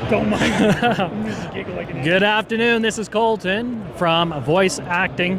Don't mind me. Giggle like an Good afternoon, this is Colton from Voice Acting.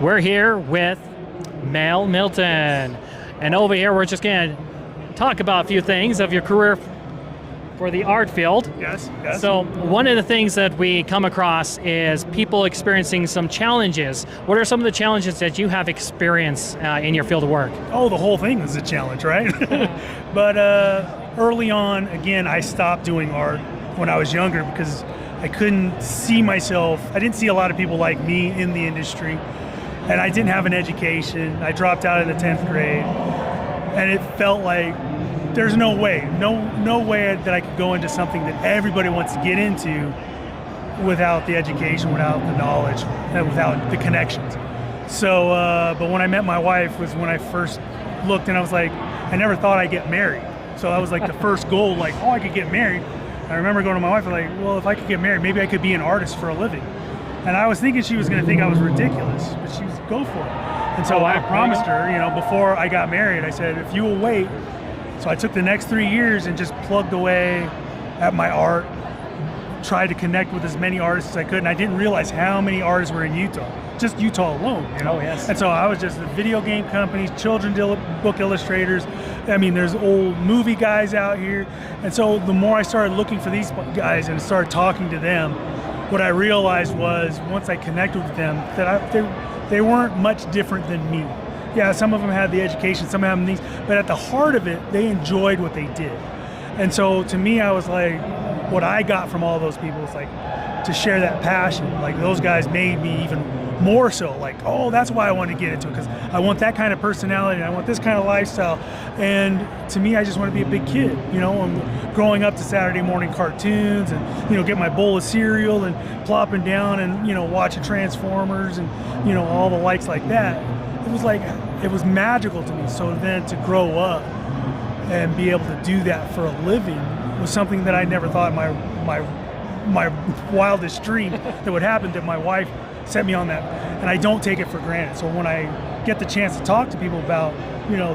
We're here with Mel Milton. And over here we're just going to talk about a few things of your career for the art field. Yes. So one of the things that we come across is people experiencing some challenges. What are some of the challenges that you have experienced in your field of work? Oh, the whole thing is a challenge, right? But early on, again, I stopped doing art when I was younger because I couldn't see myself. I didn't see a lot of people like me in the industry, and I didn't have an education. I dropped out in the 10th grade, and it felt like there's no way that I could go into something that everybody wants to get into without the education, without the knowledge, and without the connections. So, but when I met my wife was when I first looked, and I was like, I never thought I'd get married. So that was like the first goal, like, oh, I could get married. I remember going to my wife, like, well, if I could get married, maybe I could be an artist for a living. And I was thinking she was going to think I was ridiculous, but she was, go for it. And so I promised her, before I got married, I said, if you will wait. So I took the next 3 years and just plugged away at my art, tried to connect with as many artists as I could, and I didn't realize how many artists were in Utah, just Utah alone, Oh, yes. And so I was just the video game companies, children's book illustrators. I mean, there's old movie guys out here. And so the more I started looking for these guys and started talking to them, what I realized was once I connected with them, that they weren't much different than me. Yeah, some of them had the education, some of them these, but at the heart of it, they enjoyed what they did. And so to me, I was like, what I got from all those people was like, to share that passion. Like those guys made me even more so like, oh, that's why I want to get into it, because I want that kind of personality, and I want this kind of lifestyle. And to me, I just want to be a big kid, I'm growing up to Saturday morning cartoons and, get my bowl of cereal and plopping down and, watching Transformers and, all the likes like that. It was like, it was magical to me. So then to grow up and be able to do that for a living was something that I never thought in my wildest dream that would happen, that my wife set me on that. And I don't take it for granted. So when I get the chance to talk to people about,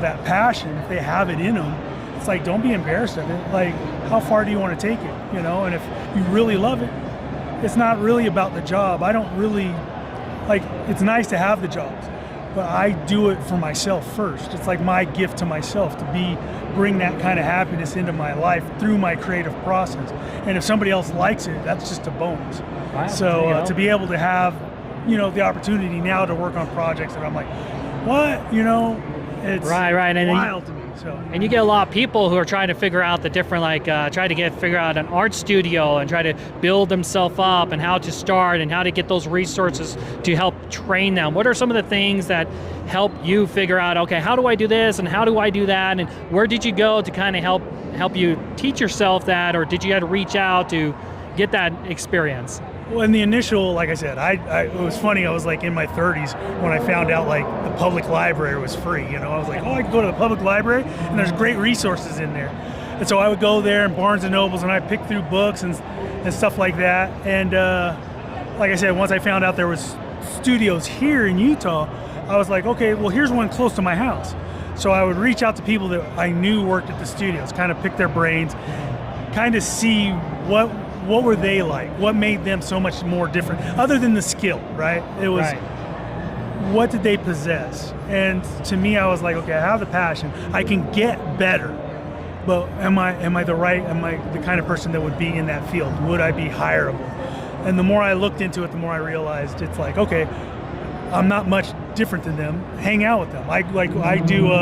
that passion, if they have it in them, it's like, don't be embarrassed of it. Like, how far do you want to take it? And if you really love it, it's not really about the job. I don't really, it's nice to have the jobs, but I do it for myself first. It's like my gift to myself to bring that kind of happiness into my life through my creative process. And if somebody else likes it, that's just a bonus. Wow. So to be able to have, the opportunity now to work on projects that I'm like, what, it's right. And wild to me. So, and you get a lot of people who are trying to figure out the different, figure out an art studio and try to build themselves up and how to start and how to get those resources to help train them. What are some of the things that help you figure out, okay, how do I do this and how do I do that? And where did you go to kind of help you teach yourself that, or did you have to reach out to get that experience? Well, in the initial, like I said, it was funny. I was like in my 30s when I found out like the public library was free. I was like, oh, I could go to the public library and there's great resources in there. And so I would go there in Barnes and Nobles and I'd pick through books and stuff like that. And like I said, once I found out there was studios here in Utah, I was like, okay, well, here's one close to my house. So I would reach out to people that I knew worked at the studios, kind of pick their brains, kind of see what were they like? What made them so much more different? Other than the skill, right? It was, what did they possess? And to me, I was like, okay, I have the passion. I can get better, but am I the kind of person that would be in that field? Would I be hireable? And the more I looked into it, the more I realized it's like, okay, I'm not much different than them. Hang out with them. I do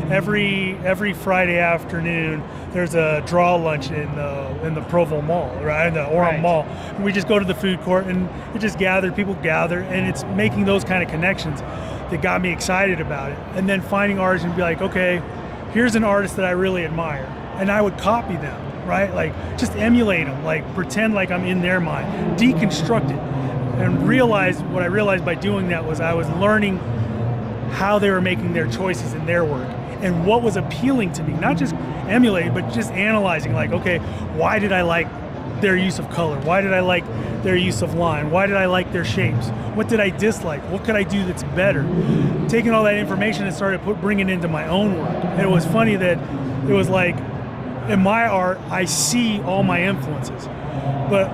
every Friday afternoon. There's a draw lunch in the Provo Mall, right, in the Orem Mall. And we just go to the food court and it just people gather, and it's making those kind of connections that got me excited about it. And then finding artists and be like, okay, here's an artist that I really admire, and I would copy them, right? Like just emulate them, like pretend like I'm in their mind, deconstruct it. And what I realized by doing that was I was learning how they were making their choices in their work and what was appealing to me, not just emulating, but just analyzing, like, okay, why did I like their use of color? Why did I like their use of line? Why did I like their shapes? What did I dislike? What could I do that's better? Taking all that information and started bringing it into my own work. And it was funny that it was like, in my art, I see all my influences. But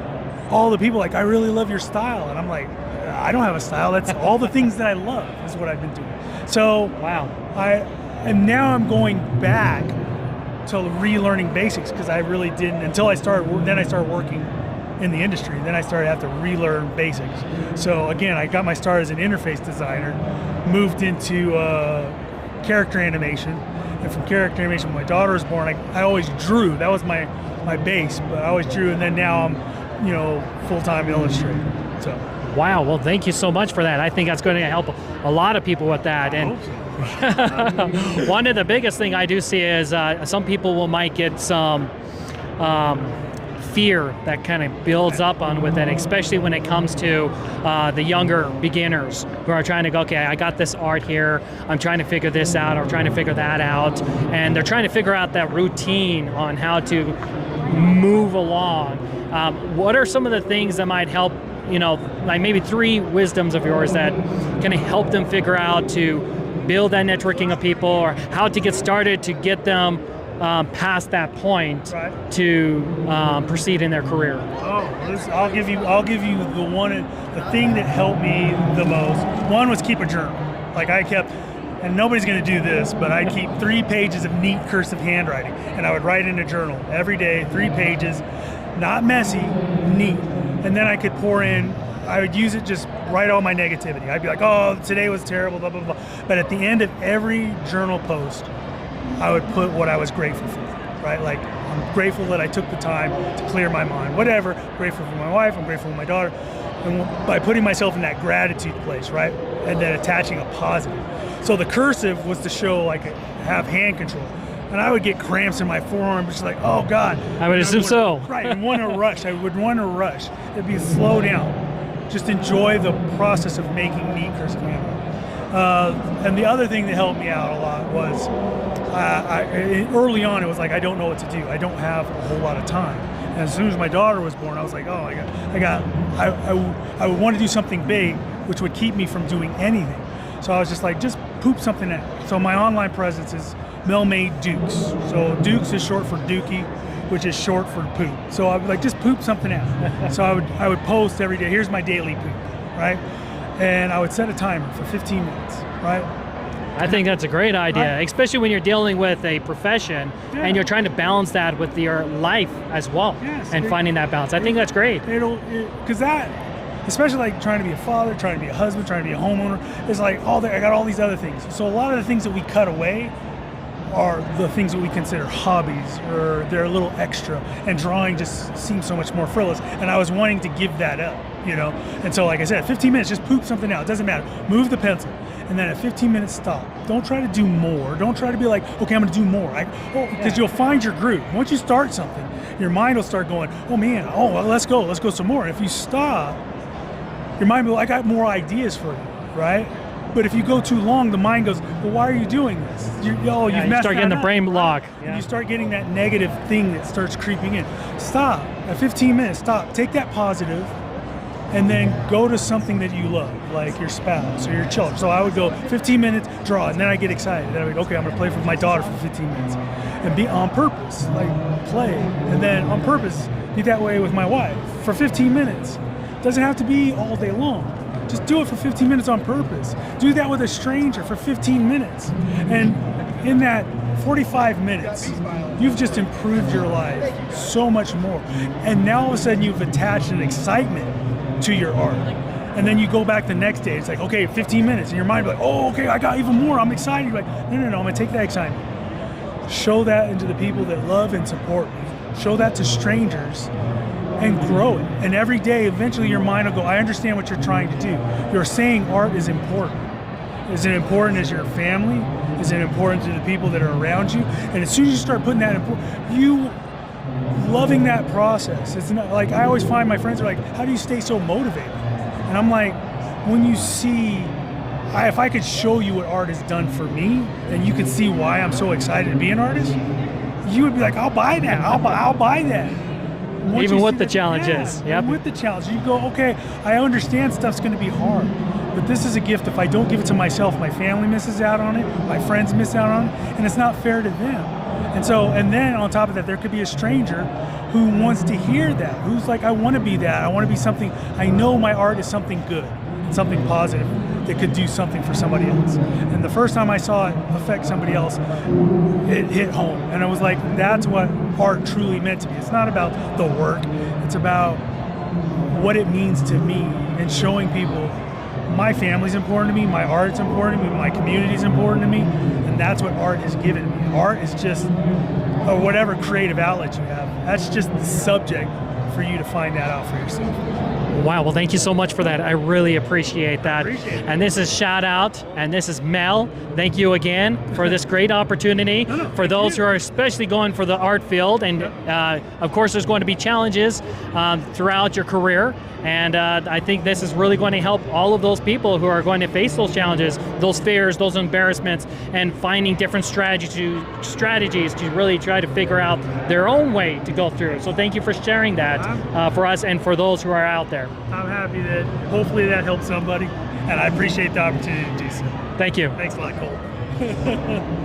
all the people like, I really love your style. And I'm like, I don't have a style. That's all the things that I love is what I've been doing. So Wow. and now I'm going back to relearning basics because I really didn't until I started. Then I started working in the industry. Then I started to have to relearn basics. So again, I got my start as an interface designer, moved into character animation, and from character animation, when my daughter was born, I always drew. That was my base, but I always drew, and then now I'm, full-time illustrator. So. Wow. Well, thank you so much for that. I think that's going to help a lot of people with that. And one of the biggest thing I do see is some people might get some fear that kind of builds up on with it, especially when it comes to the younger beginners who are trying to go, okay, I got this art here, I'm trying to figure this out, or trying to figure that out, and they're trying to figure out that routine on how to move along. What are some of the things that might help, like maybe 3 wisdoms of yours that can help them figure out to build that networking of people, or how to get started to get them past that point to proceed in their career? I'll give you the thing that helped me the most. One was keep a journal. Like I kept, and nobody's going to do this, but I keep 3 pages of neat cursive handwriting, and I would write in a journal every day, 3 pages, not messy, neat. And then I could pour in, I would use it, just write all my negativity. I'd be like, oh, today was terrible, blah, blah, blah. But at the end of every journal post, I would put what I was grateful for, right? Like, I'm grateful that I took the time to clear my mind, whatever. Grateful for my wife, I'm grateful for my daughter. And by putting myself in that gratitude place, right? And then attaching a positive. So the cursive was to show, like, have hand control. And I would get cramps in my forearm, just like, oh God. I would assume so. Right, and want to rush. I would want to rush. It'd be slow down. Just enjoy the process of making neat cursive handwriting. And the other thing that helped me out a lot was, early on, it was like, I don't know what to do. I don't have a whole lot of time. And as soon as my daughter was born, I was like, oh, I would want to do something big, which would keep me from doing anything. So I was just like, just poop something out. So my online presence is Mel Made Dukes. So Dukes is short for Dookie, which is short for poop. So I would like, just poop something out. So I would post every day, here's my daily poop, right? And I would set a timer for 15 minutes, right? I think that's a great idea, especially when you're dealing with a profession and you're trying to balance that with your life as well, and finding that balance. I think that's great. Because that, especially like trying to be a father, trying to be a husband, trying to be a homeowner, is like I got all these other things. So a lot of the things that we cut away are the things that we consider hobbies, or they're a little extra, and drawing just seems so much more frivolous, and I was wanting to give that up, and so like I said, 15 minutes, just poop something out, it doesn't matter, move the pencil, and then at 15 minutes stop. Don't try to do more, don't try to be like, okay, I'm gonna do more, because you'll find your groove. Once you start something, your mind will start going, oh man, well, let's go some more. And if you stop, your mind will, I got more ideas for you, right? But if you go too long, the mind goes, well, why are you doing this? You start getting the brain block. And you start getting that negative thing that starts creeping in. Stop. At 15 minutes, stop. Take that positive, and then go to something that you love, like your spouse or your children. So I would go 15 minutes, draw, and then I get excited. Then I would go, okay, I'm going to play with my daughter for 15 minutes. And be on purpose, like play. And then on purpose, be that way with my wife for 15 minutes. Doesn't have to be all day long. Just do it for 15 minutes on purpose. Do that with a stranger for 15 minutes. And in that 45 minutes, you've just improved your life so much more. And now all of a sudden you've attached an excitement to your art. And then you go back the next day, it's like, okay, 15 minutes. And your mind will be like, oh, okay, I got even more. I'm excited. You're like, no, I'm gonna take that excitement. Show that into the people that love and support me. Show that to strangers. And grow it. And every day, eventually your mind will go, I understand what you're trying to do. You're saying art is important. Is it important as your family? Is it important to the people that are around you? And as soon as you start putting that in, you loving that process. It's not like, I always find my friends are like, how do you stay so motivated? And I'm like, when you see, if I could show you what art has done for me, and you could see why I'm so excited to be an artist, you would be like, I'll buy that. I'll buy that. Even with the challenges. Yep. With the challenge, you go, okay, I understand stuff's going to be hard, but this is a gift. If I don't give it to myself, my family misses out on it, my friends miss out on it, and it's not fair to them. And so, and then on top of that, there could be a stranger who wants to hear that, who's like, I want to be that. I want to be something. I know my art is something good, something positive that could do something for somebody else. And the first time I saw it affect somebody else, it hit home. And I was like, that's what art truly meant to me. It's not about the work. It's about what it means to me and showing people my family's important to me, my art's important to me, my community's important to me, and that's what art has given me. Art is just, or whatever creative outlet you have, that's just the subject for you to find that out for yourself. Wow, well, thank you so much for that. I really appreciate that. Appreciate it. And this is Shout Out, and this is Mel. Thank you again for this great opportunity. For those who are especially going for the art field, and of course there's going to be challenges throughout your career, and I think this is really going to help all of those people who are going to face those challenges, those fears, those embarrassments, and finding different strategies to really try to figure out their own way to go through. So thank you for sharing that for us and for those who are out there. I'm happy that hopefully that helps somebody, and I appreciate the opportunity to do so. Thank you. Thanks a lot, Cole.